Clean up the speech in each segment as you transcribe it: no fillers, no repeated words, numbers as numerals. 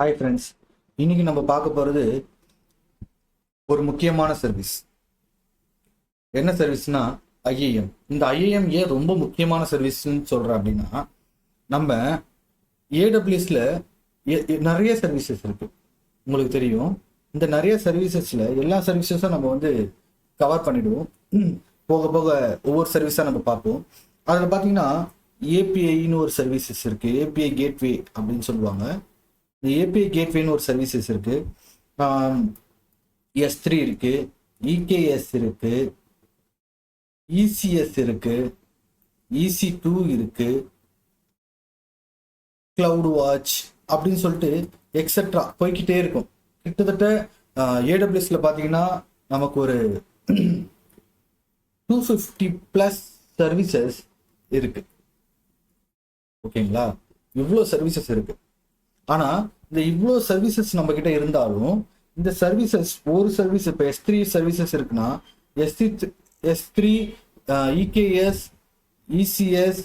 Hi friends, இன்னைக்கு நம்ம பார்க்க போகிறது ஒரு முக்கியமான சர்வீஸ். என்ன சர்வீஸ்னா ஐஏஎம். இந்த ஐஏஎம் ஏன் ரொம்ப முக்கியமான சர்வீஸ்ன்னு சொல்கிறேன் அப்படின்னா, நம்ம ஏடபிள்யூஎஸ்ல நிறைய சர்வீசஸ் இருக்கு. உங்களுக்கு தெரியும், இந்த நிறைய சர்வீசஸ்ல எல்லா சர்வீசஸும் நம்ம கவர் பண்ணிடுவோம். போக போக ஒவ்வொரு சர்வீஸாக நம்ம பார்ப்போம். அதில் பார்த்தீங்கன்னா ஏபிஐன்னு ஒரு சர்வீசஸ் இருக்கு, ஏபிஐ கேட்வே அப்படின்னு சொல்லுவாங்க. இந்த ஏபிஐ கேட்வேன்னு ஒரு சர்வீசஸ் இருக்கு, S3 இருக்கு, EKS இருக்கு, ECS இருக்கு, EC2 இருக்கு, கிளவுட் வாட்ச் அப்படின்னு சொல்லிட்டு எக்ஸெட்ரா போய்கிட்டே இருக்கும். கிட்டத்தட்ட ஏடபிள்யூஎஸ்ல பார்த்தீங்கன்னா நமக்கு ஒரு 250+ சர்வீசஸ் இருக்கு. ஓகேங்களா, இவ்வளோ சர்வீசஸ் இருக்கு. ஆனா இந்த இவ்வளோ சர்வீசஸ் நம்ம கிட்ட இருந்தாலும் இந்த சர்வீசஸ் ஒரு சர்வீஸ், இப்போ S3 சர்வீசஸ் இருக்குன்னா S3 EKS ECS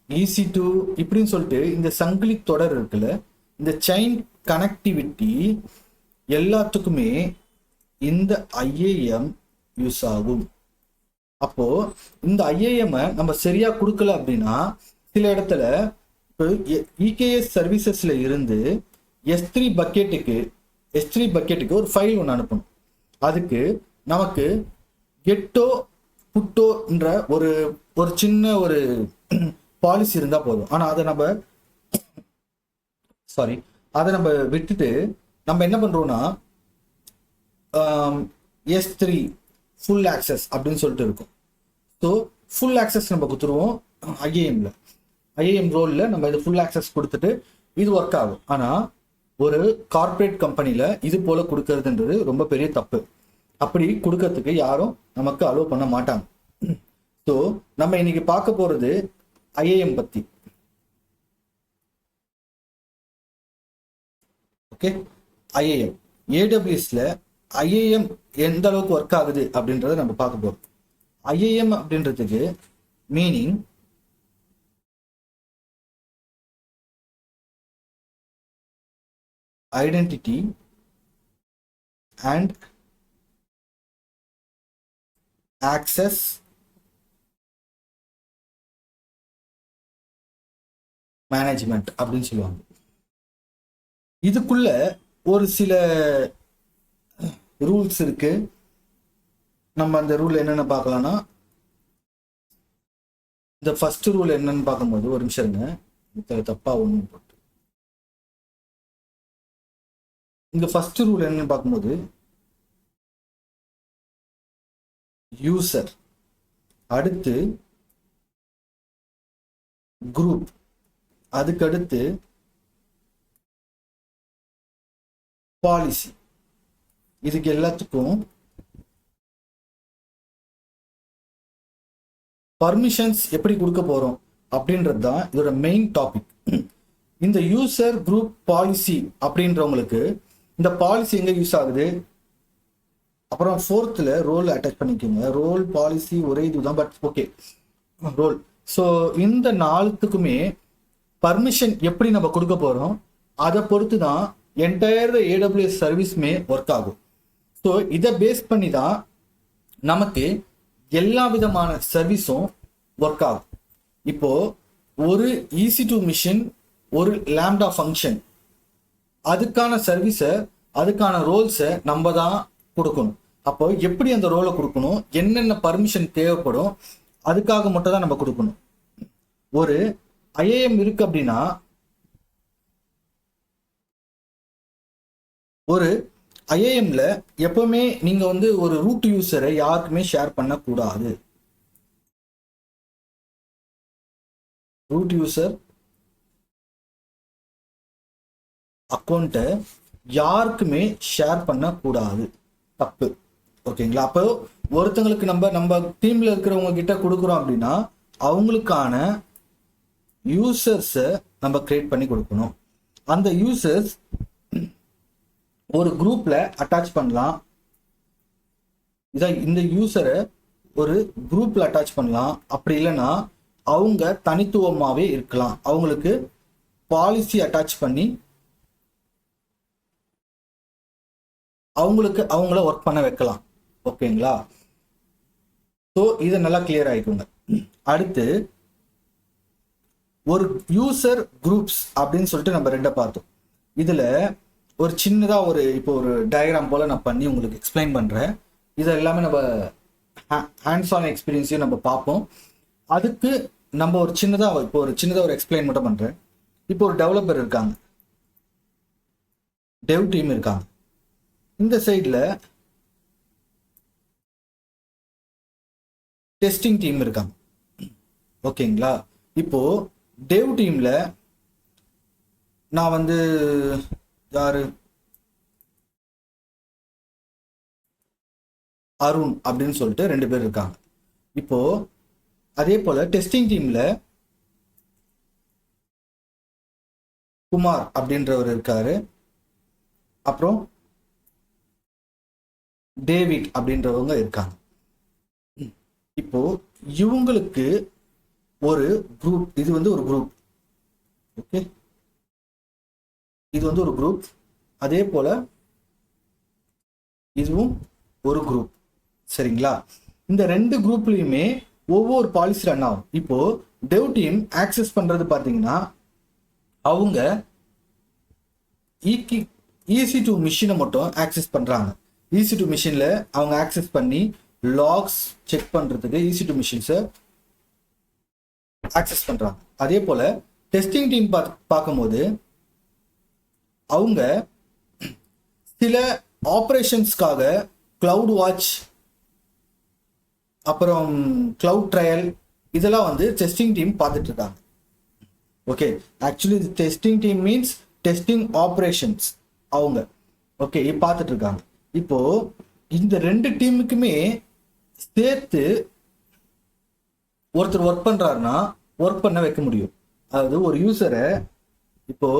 EC2 இப்படின்னு சொல்லிட்டு இந்த சங்கிலி தொடர் இருக்குல்ல, இந்த செயின் கனெக்டிவிட்டி எல்லாத்துக்குமே இந்த ஐஏஎம் யூஸ் ஆகும். அப்போ இந்த ஐஏஎம் நம்ம சரியா கொடுக்கல அப்படின்னா சில இடத்துல EKS சர்வீசஸ்ல இருந்து S3 பக்கெட்டுக்கு ஒரு ஃபைல் ஒன்று அனுப்பணும். அதுக்கு நமக்கு கெட்டோ புட்டோன்ற ஒரு சின்ன ஒரு பாலிசி இருந்தா போதும். ஆனா அதை நம்ம விட்டுட்டு நம்ம என்ன பண்றோம்னா S3 ஃபுல் ஆக்சஸ் அப்படின்னு சொல்லிட்டு இருக்கும். ஸோ ஃபுல் ஆக்சஸ் நம்ம கொடுத்துருவோம். ஐஏஎம் ரோல்ல நம்ம இது ஃபுல் ஆக்சஸ் கொடுத்துட்டு இது ஒர்க் ஆகும். ஆனா ஒரு கார்பரேட் கம்பெனில இது போல கொடுக்கறதுன்றது ரொம்ப பெரிய தப்பு. அப்படி கொடுக்கறதுக்கு யாரும் நமக்கு அலோவ் பண்ண மாட்டாங்க. ஸோ நம்ம இன்னைக்கு பார்க்க போறது ஐஏஎம் பத்தி. ஓகே, ஐஏஎம் ஏடபிள்யூஎஸ்ல ஐஏஎம் எந்த அளவுக்கு ஒர்க் ஆகுது அப்படின்றத நம்ம பார்க்க போறோம். ஐஏஎம் அப்படின்றதுக்கு meaning identity and access management அப்படின்னு சொல்லுவாங்க. இதுக்குள்ள ஒரு சில ரூல்ஸ் இருக்கு. நம்ம அந்த ரூல் என்னென்ன பார்க்கலாம்னா, இந்த ஃபர்ஸ்ட் ரூல் என்னன்னு பார்க்கும்போது, ஒரு நிமிஷம் இருங்க, தப்பா ஒன்று போட்டு. இந்த ஃபர்ஸ்ட் ரூல் என்னன்னு பார்க்கும்போது, யூசர், அடுத்து குரூப், அதுக்கடுத்து பாலிசி. இதுக்கு எல்லாத்துக்கும் பர்மிஷன்ஸ் எப்படி கொடுக்க போறோம் அப்படின்றது தான் இதோட மெயின் டாபிக். இந்த யூசர் குரூப் பாலிசி அப்படின்றவங்களுக்கு இந்த பாலிசி எங்க யூஸ் ஆகுது, அப்புறம் ஃபோர்த்தில் ரோல் அட்டாச் பண்ணிக்கோங்க. ரோல் பாலிசி ஒரே இதுதான், பட் ஓகே ரோல். ஸோ இந்த நாலுத்துக்குமே பர்மிஷன் எப்படி நம்ம கொடுக்க போறோம் அதை பொறுத்து தான் என்டையர் ஏடபிள்யூஎஸ் சர்வீஸ்மே ஒர்க் ஆகும். ஸோ இதை பேஸ் பண்ணி தான் நமக்கு எல்லா விதமான சர்வீஸும் ஒர்க் ஆகும். இப்போ ஒரு EC2 மிஷின், ஒரு லாம்டா ஃபங்க்ஷன், அதுக்கான சர்வீஸை, அதுக்கான ரோல்ஸை நம்ம தான் கொடுக்கணும். அப்போ எப்படி அந்த ரோலை கொடுக்கணும், என்னென்ன பர்மிஷன் தேவைப்படும், அதுக்காக மட்டும் தான் நம்ம கொடுக்கணும். ஒரு ஐஏஎம் இருக்கு அப்படின்னா, ஒரு ஐஏஎம்ல எப்பவுமே நீங்க ஒரு ரூட் யூசரை யாருக்குமே ஷேர் பண்ணக்கூடாது. ரூட் யூசர் அக்கௌண்ட்டை யாருக்குமே ஷேர் பண்ணக்கூடாது, தப்பு. ஓகேங்களா, அப்போ ஒருத்தங்களுக்கு நம்ம டீம்ல இருக்கிறவங்க கிட்ட கொடுக்குறோம் அப்படின்னா அவங்களுக்கான யூசர்ஸை நம்ம கிரியேட் பண்ணி கொடுக்கணும். அந்த யூசர்ஸ் ஒரு குரூப்ல அட்டாச் பண்ணலாம். இந்த யூசரை ஒரு குரூப்ல அட்டாச் பண்ணலாம். அப்படி இல்லைன்னா அவங்க தனித்துவமாவே இருக்கலாம். அவங்களுக்கு பாலிசி அட்டாச் பண்ணி அவங்கள ஒர்க் பண்ண வைக்கலாம். ஓகேங்களா? ஸோ இதை நல்லா கிளியர் ஆகிக்கோங்க. அடுத்து ஒரு யூசர் குரூப்ஸ் அப்படின்னு சொல்லிட்டு நம்ம ரெண்டை பார்த்தோம். இதில் ஒரு சின்னதாக இப்போ ஒரு டயக்ராம் போல் நான் பண்ணி உங்களுக்கு எக்ஸ்பிளைன் பண்ணுறேன். இது எல்லாமே நம்ம ஹேண்ட்ஸ் ஆன் எக்ஸ்பீரியன்ஸையும் நம்ம பார்ப்போம். அதுக்கு நம்ம ஒரு சின்னதாக ஒரு எக்ஸ்பிளைன் மட்டும் பண்ணுறேன். இப்போ ஒரு டெவலப்பர் இருக்காங்க, டெவ் டீம் இருக்காங்க. இந்த சைடில் டெஸ்டிங் டீம் இருக்காங்க. ஓகேங்களா? இப்போ டெவ் டீம்ல நான் யாரு அருண் அப்படின்னு சொல்லிட்டு 2 பேர் இருக்காங்க. இப்போ அதே போல டெஸ்டிங் டீம்ல குமார் அப்படின்றவர் இருக்காரு, அப்புறம் டேவிட் அப்படின்றவங்க இருக்காங்க. இப்போ இவங்களுக்கு ஒரு குரூப், இது ஒரு குரூப். ஓகே, இது ஒரு குரூப். அதே போல இதுவும் ஒரு குரூப். சரிங்களா? இந்த 2 குரூப்லயுமே ஒவ்வொரு பாலிசி ரன் ஆகும். இப்போ டெவ் டீம் ஆக்சஸ் பண்றது பாத்தீங்கன்னா அவங்க EC2 மிஷினை மட்டும் ஆக்சஸ் பண்றாங்க. EC2 மிஷின்ல அவங்க ஆக்சஸ் பண்ணி லாக்ஸ் செக் பண்றதுக்கு EC2 மிஷின்ஸை ஆக்சஸ் பண்றாங்க. அதே போல டெஸ்டிங் டீம் பார்க்கும்போது அவங்க சில ஆப்ரேஷன்ஸ்க்காக கிளவுட் வாட்ச், அப்புறம் கிளவுட் ட்ரையல், இதெல்லாம் டெஸ்டிங் டீம் பார்த்துட்டு இருக்காங்க. Okay, actually testing team means testing operations அவங்க ஓகே பார்த்துட்டு இருக்காங்க. இப்போ இந்த 2 டீமுக்குமே சேர்த்து ஒருத்தர் ஒர்க் பண்றாருன்னா ஒர்க் பண்ண வைக்க முடியும். அதாவது ஒரு யூசரை இப்போ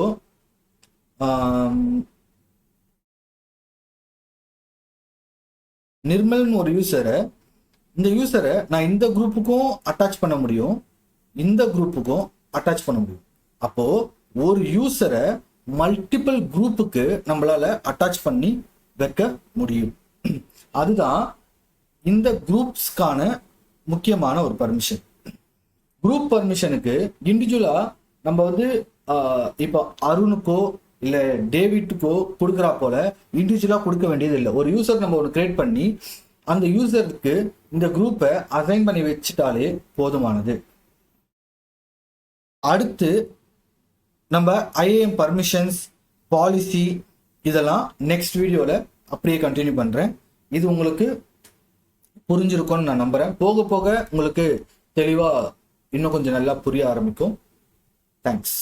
நிர்மல்னு ஒரு யூசரை, இந்த யூசரை நான் இந்த குரூப்புக்கும் அட்டாச் பண்ண முடியும், இந்த குரூப்புக்கும் அட்டாச் பண்ண முடியும். அப்போ ஒரு யூசரை மல்டிபிள் குரூப்புக்கு நம்மளால அட்டாச் பண்ணி வைக்க முடியும். அதுதான் இந்த குரூப்ஸ்க்கான முக்கியமான ஒரு பர்மிஷன். குரூப் பர்மிஷனுக்கு இண்டிவிஜுவலா நம்ம இப்போ அருணுக்கோ இல்ல டேவிட்டுக்கோ கொடுக்குறா போல இண்டிவிஜுவலா கொடுக்க வேண்டியது இல்லை. ஒரு யூசர் நம்ம கிரியேட் பண்ணி அந்த யூசருக்கு இந்த குரூப்பை அசைன் பண்ணி வச்சுட்டாலே போதுமானது. அடுத்து நம்ம IAM பர்மிஷன்ஸ், பாலிசி, இதெல்லாம் நெக்ஸ்ட் வீடியோல அப்படியே கண்டினியூ பண்றேன். இது உங்களுக்கு புரிஞ்சிருக்கும்னு நான் நம்புறேன். போக போக உங்களுக்கு தெளிவா இன்னும் கொஞ்சம் நல்லா புரிய ஆரம்பிக்கும். தேங்க்ஸ்.